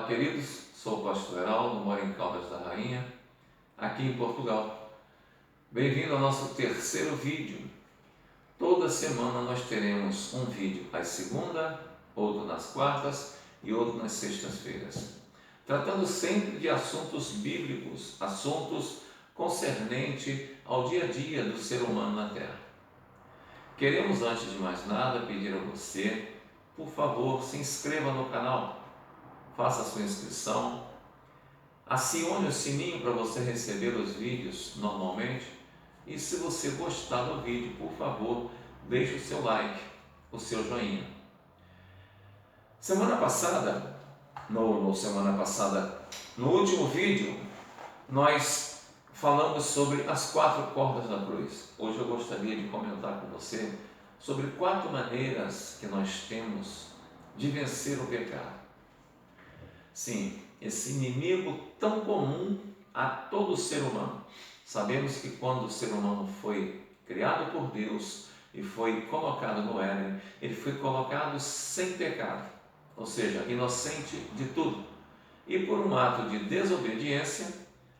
Olá, queridos, sou o pastor Heraldo, moro em Caldas da Rainha, aqui em Portugal. Bem-vindo ao nosso terceiro vídeo. Toda semana nós teremos um vídeo às segunda, outro nas quartas e outro nas sextas-feiras, tratando sempre de assuntos bíblicos, assuntos concernentes ao dia a dia do ser humano na Terra. Queremos, antes de mais nada, pedir a você, por favor, se inscreva no canal, faça a sua inscrição, acione o sininho para você receber os vídeos normalmente e, se você gostar do vídeo, por favor, deixe o seu like, o seu joinha. Semana passada, no último vídeo, nós falamos sobre as 4 cordas da cruz. Hoje eu gostaria de comentar com você sobre 4 maneiras que nós temos de vencer o pecado. Sim, esse inimigo tão comum a todo ser humano. Sabemos que quando o ser humano foi criado por Deus e foi colocado no Éden, ele foi colocado sem pecado, ou seja, inocente de tudo. E por um ato de desobediência,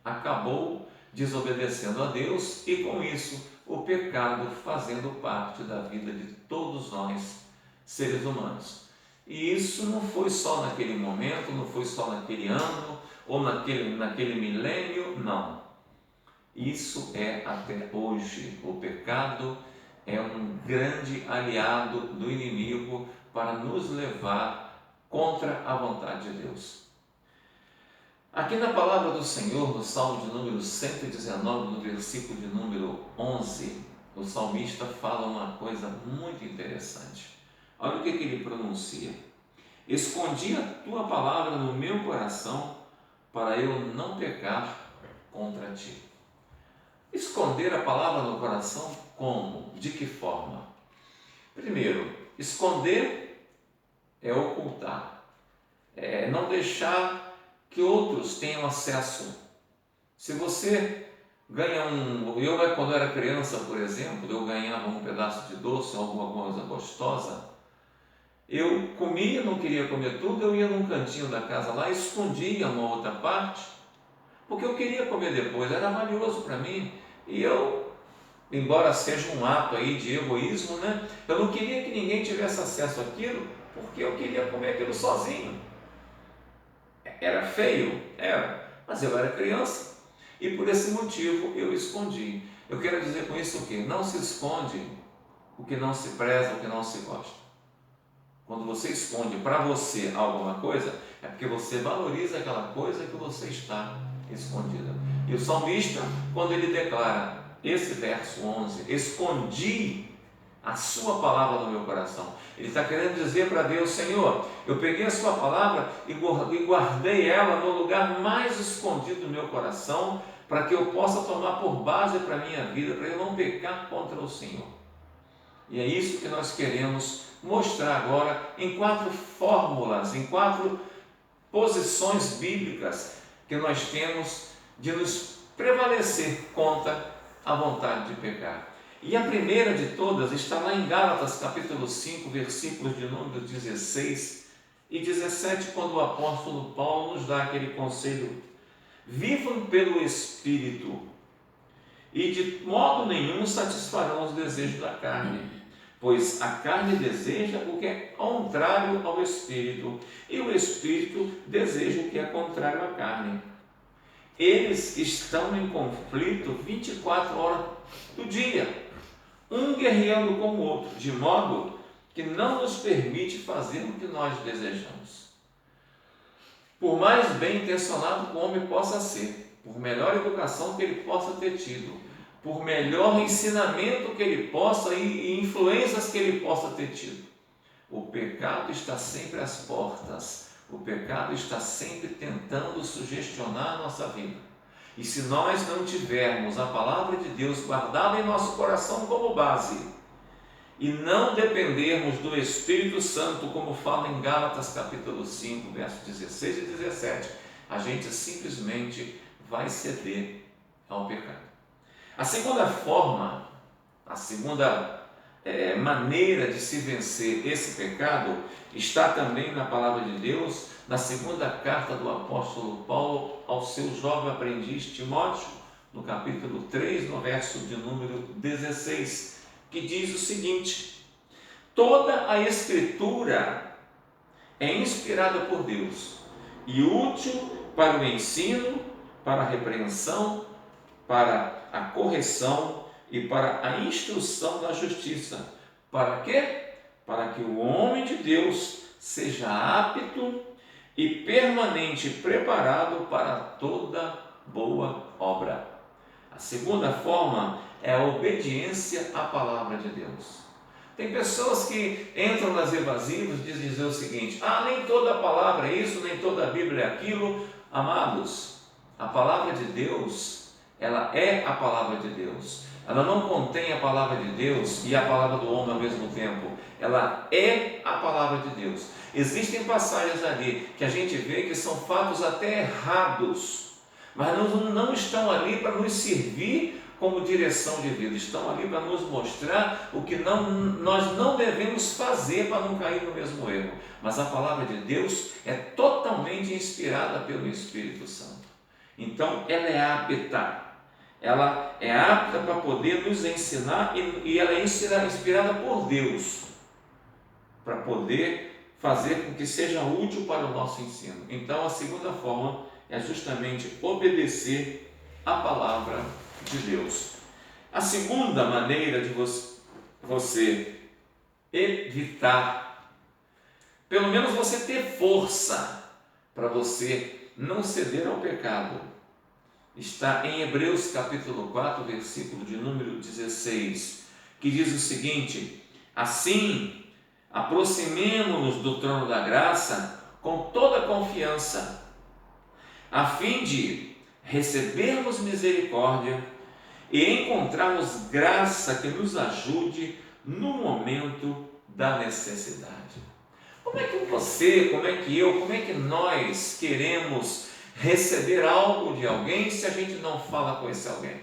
acabou desobedecendo a Deus e, com isso, o pecado fazendo parte da vida de todos nós, seres humanos. E isso não foi só naquele momento, não foi só naquele ano ou naquele milênio, não. Isso é até hoje. O pecado é um grande aliado do inimigo para nos levar contra a vontade de Deus. Aqui na palavra do Senhor, no Salmo de número 119, no versículo de número 11, o salmista fala uma coisa muito interessante. Olha o que ele pronuncia: escondi a tua palavra no meu coração para eu não pecar contra ti. Esconder a palavra no coração como? De que forma? Primeiro, esconder é ocultar, é não deixar que outros tenham acesso. Se você ganha quando eu era criança, por exemplo, eu ganhava um pedaço de doce, alguma coisa gostosa, eu comia, não queria comer tudo, eu ia num cantinho da casa lá, escondia uma outra parte, porque eu queria comer depois, era valioso para mim, e eu, embora seja um ato aí de egoísmo, eu não queria que ninguém tivesse acesso àquilo, porque eu queria comer aquilo sozinho. Era feio? Era, mas eu era criança, e por esse motivo eu escondi. Eu quero dizer com isso o quê? Não se esconde o que não se preza, o que não se gosta. Quando você esconde para você alguma coisa, é porque você valoriza aquela coisa que você está escondida. E o salmista, quando ele declara esse verso 11, escondi a sua palavra no meu coração, ele está querendo dizer para Deus: Senhor, eu peguei a sua palavra e guardei ela no lugar mais escondido do meu coração, para que eu possa tomar por base para a minha vida, para eu não pecar contra o Senhor. E é isso que nós queremos mostrar agora em 4 fórmulas, em 4 posições bíblicas que nós temos de nos prevalecer contra a vontade de pecar. E a primeira de todas está lá em Gálatas capítulo 5, versículos de número 16 e 17, quando o apóstolo Paulo nos dá aquele conselho: vivam pelo Espírito e de modo nenhum satisfarão os desejos da carne, pois a carne deseja o que é contrário ao Espírito, e o Espírito deseja o que é contrário à carne. Eles estão em conflito 24 horas do dia, um guerreando com o outro, de modo que não nos permite fazer o que nós desejamos. Por mais bem intencionado que o homem possa ser, por melhor educação que ele possa ter tido, por melhor ensinamento que ele possa e influências que ele possa ter tido, o pecado está sempre às portas. O pecado está sempre tentando sugestionar a nossa vida. E se nós não tivermos a palavra de Deus guardada em nosso coração como base, e não dependermos do Espírito Santo, como fala em Gálatas capítulo 5, versos 16 e 17, a gente simplesmente vai ceder ao pecado. A segunda forma, a segunda maneira de se vencer esse pecado está também na palavra de Deus, na segunda carta do apóstolo Paulo ao seu jovem aprendiz Timóteo, no capítulo 3, no verso de número 16, que diz o seguinte: toda a Escritura é inspirada por Deus e útil para o ensino, para a repreensão, para a correção e para a instrução da justiça. Para quê? Para que o homem de Deus seja apto e permanente preparado para toda boa obra. A segunda forma é a obediência à palavra de Deus. Tem pessoas que entram nas evasivas e dizem o seguinte: nem toda a palavra é isso, nem toda a Bíblia é aquilo. Amados, a palavra de Deus, ela é a palavra de Deus. Ela não contém a palavra de Deus e a palavra do homem ao mesmo tempo. Ela é a palavra de Deus. Existem passagens ali que a gente vê que são fatos até errados, mas não estão ali para nos servir como direção de vida, estão ali para nos mostrar o que nós não devemos fazer para não cair no mesmo erro. Mas a palavra de Deus é totalmente inspirada pelo Espírito Santo. Então ela é apta para poder nos ensinar e ela é inspirada por Deus para poder fazer com que seja útil para o nosso ensino. Então a segunda forma é justamente obedecer a palavra de Deus. A segunda maneira de você evitar, pelo menos você ter força para você não ceder ao pecado, está em Hebreus capítulo 4, versículo de número 16, que diz o seguinte: assim, aproximemo-nos do trono da graça com toda confiança, a fim de recebermos misericórdia e encontrarmos graça que nos ajude no momento da necessidade. Como é que você, como é que eu, como é que nós queremos receber algo de alguém se a gente não fala com esse alguém?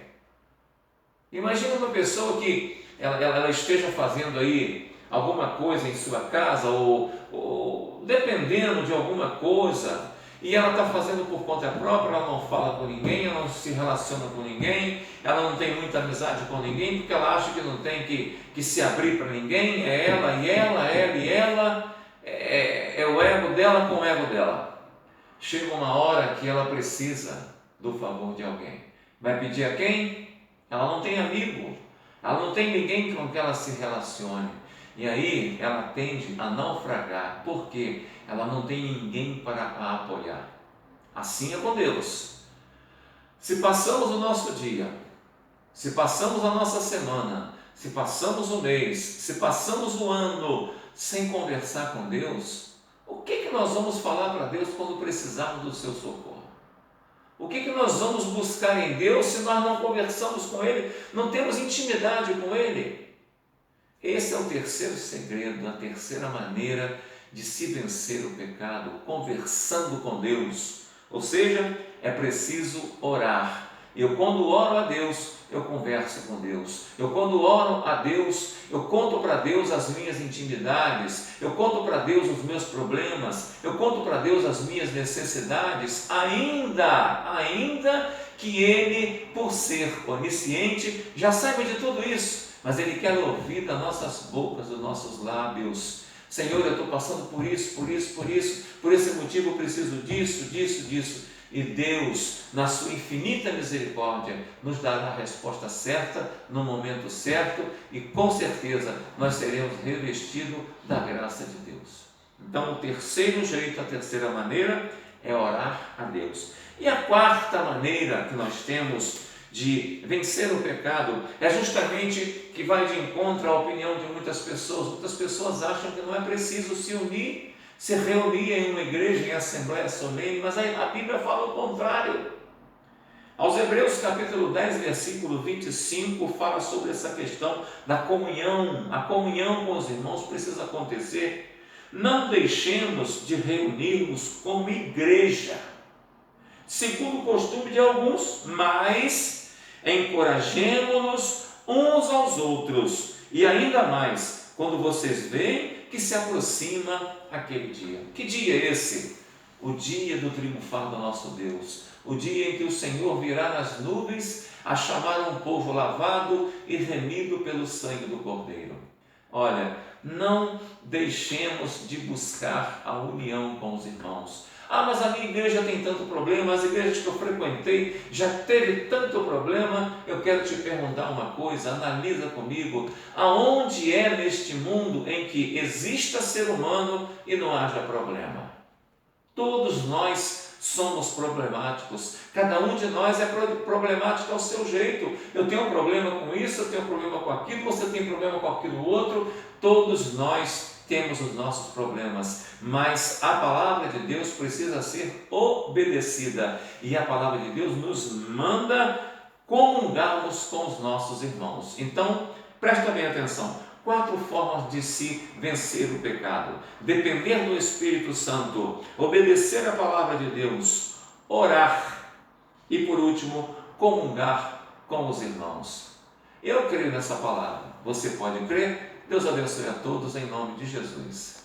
Imagina uma pessoa que ela esteja fazendo aí alguma coisa em sua casa ou dependendo de alguma coisa, e ela está fazendo por conta própria, ela não fala com ninguém, ela não se relaciona com ninguém, ela não tem muita amizade com ninguém, porque ela acha que não tem que se abrir para ninguém, é ela e ela, é o ego dela com o ego dela. Chega uma hora que ela precisa do favor de alguém. Vai pedir a quem? Ela não tem amigo, ela não tem ninguém com quem ela se relacione. E aí ela tende a naufragar. Por quê? Ela não tem ninguém para a apoiar. Assim é com Deus. Se passamos o nosso dia, se passamos a nossa semana, se passamos o mês, se passamos o ano sem conversar com Deus, o que nós vamos falar para Deus quando precisarmos do seu socorro? O que nós vamos buscar em Deus se nós não conversamos com Ele, não temos intimidade com Ele? Esse é o terceiro segredo, a terceira maneira de se vencer o pecado, conversando com Deus. Ou seja, é preciso orar. Eu, quando oro a Deus, eu converso com Deus. Eu, quando oro a Deus, eu conto para Deus as minhas intimidades, eu conto para Deus os meus problemas, eu conto para Deus as minhas necessidades, ainda que Ele, por ser onisciente, já saiba de tudo isso, mas Ele quer ouvir das nossas bocas, dos nossos lábios: Senhor, eu estou passando por isso, por esse motivo eu preciso disso. E Deus, na sua infinita misericórdia, nos dará a resposta certa, no momento certo, e com certeza nós seremos revestidos da graça de Deus. Então, o terceiro jeito, a terceira maneira é orar a Deus. E a quarta maneira que nós temos de vencer o pecado é justamente que vai de encontro à opinião de muitas pessoas. Muitas pessoas acham que não é preciso se reunir em uma igreja, em assembleia solene, mas a Bíblia fala o contrário. Aos Hebreus capítulo 10, versículo 25, fala sobre essa questão da comunhão. A comunhão com os irmãos precisa acontecer. Não deixemos de reunirmos como igreja, segundo o costume de alguns, mas encorajemo-nos uns aos outros, E ainda mais quando vocês veem que se aproxima aquele dia. Que dia é esse? O dia do triunfar do nosso Deus. O dia em que o Senhor virá nas nuvens a chamar um povo lavado e remido pelo sangue do Cordeiro. Olha, não deixemos de buscar a união com os irmãos. Ah, mas a minha igreja tem tanto problema, as igrejas que eu frequentei já teve tanto problema. Eu quero te perguntar uma coisa, analisa comigo, aonde é neste mundo em que exista ser humano e não haja problema? Todos nós somos problemáticos, cada um de nós é problemático ao seu jeito. Eu tenho um problema com isso, eu tenho um problema com aquilo, você tem problema com aquilo outro, todos nós temos os nossos problemas, mas a palavra de Deus precisa ser obedecida, e a palavra de Deus nos manda comungarmos com os nossos irmãos. Então, presta bem atenção, 4 formas de se vencer o pecado: depender do Espírito Santo, obedecer a palavra de Deus, orar e, por último, comungar com os irmãos. Eu creio nessa palavra, você pode crer? Deus abençoe a todos em nome de Jesus.